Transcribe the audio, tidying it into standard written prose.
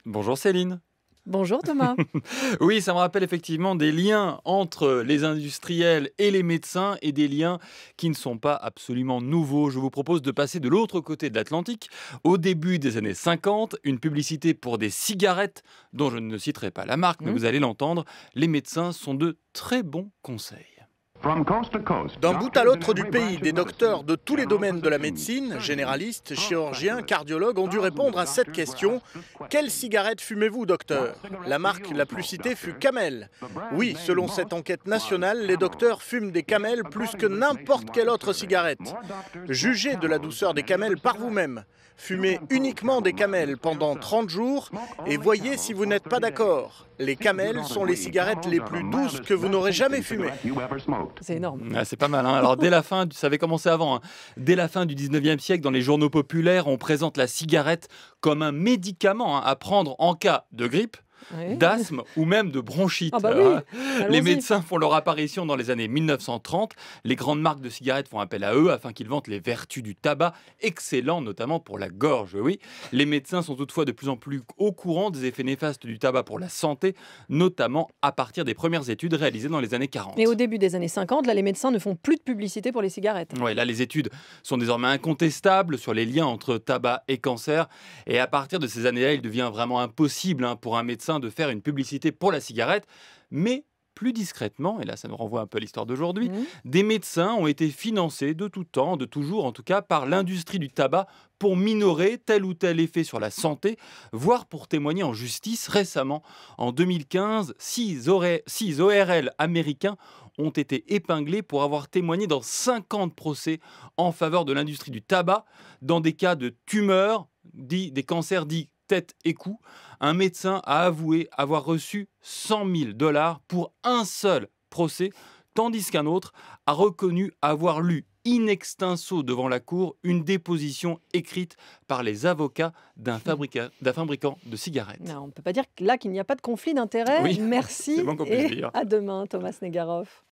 Bonjour Céline. Bonjour Thomas. Oui, ça me rappelle effectivement des liens entre les industriels et les médecins et des liens qui ne sont pas absolument nouveaux. Je vous propose de passer de l'autre côté de l'Atlantique. Au début des années 50, une publicité pour des cigarettes dont je ne citerai pas la marque, mais vous allez l'entendre, les médecins sont de très bons conseils. D'un bout à l'autre du pays, des docteurs de tous les domaines de la médecine, généralistes, chirurgiens, cardiologues, ont dû répondre à cette question. Quelle cigarette fumez-vous, docteur? La marque la plus citée fut Camel. Oui, selon cette enquête nationale, les docteurs fument des Camel plus que n'importe quelle autre cigarette. Jugez de la douceur des Camel par vous-même. Fumez uniquement des Camel pendant 30 jours et voyez si vous n'êtes pas d'accord. Les Camel sont les cigarettes les plus douces que vous n'aurez jamais fumées. C'est énorme. Ah, c'est pas mal, hein. Alors ça avait commencé avant, hein. Dès la fin du 19e siècle, dans les journaux populaires, on présente la cigarette comme un médicament, hein, à prendre en cas de grippe, Oui. d'asthme ou même de bronchite. Ah bah oui, Alors, les allons-y. médecins font leur apparition dans les années 1930. Les grandes marques de cigarettes font appel à eux afin qu'ils vantent les vertus du tabac, excellent notamment pour la gorge. Oui, les médecins sont toutefois de plus en plus au courant des effets néfastes du tabac pour la santé, notamment à partir des premières études réalisées dans les années 40. Et au début des années 50, là, les médecins ne font plus de publicité pour les cigarettes. Ouais, là, les études sont désormais incontestables sur les liens entre tabac et cancer. Et à partir de ces années-là, il devient vraiment impossible, hein, pour un médecin de faire une publicité pour la cigarette. Mais plus discrètement, et là ça me renvoie un peu à l'histoire d'aujourd'hui, des médecins ont été financés de tout temps, de toujours en tout cas, par l'industrie du tabac pour minorer tel ou tel effet sur la santé, voire pour témoigner en justice. Récemment, en 2015, 6 ORL américains ont été épinglés pour avoir témoigné dans 50 procès en faveur de l'industrie du tabac, dans des cas de tumeurs, des cancers dits tête et cou. Un médecin a avoué avoir reçu 100 000 $ pour un seul procès, tandis qu'un autre a reconnu avoir lu in extenso devant la cour une déposition écrite par les avocats d'un fabricant de cigarettes. Non, on ne peut pas dire là qu'il n'y a pas de conflit d'intérêts. Oui, Merci c'est moins qu'on puisse et dire. à demain Thomas Negaroff.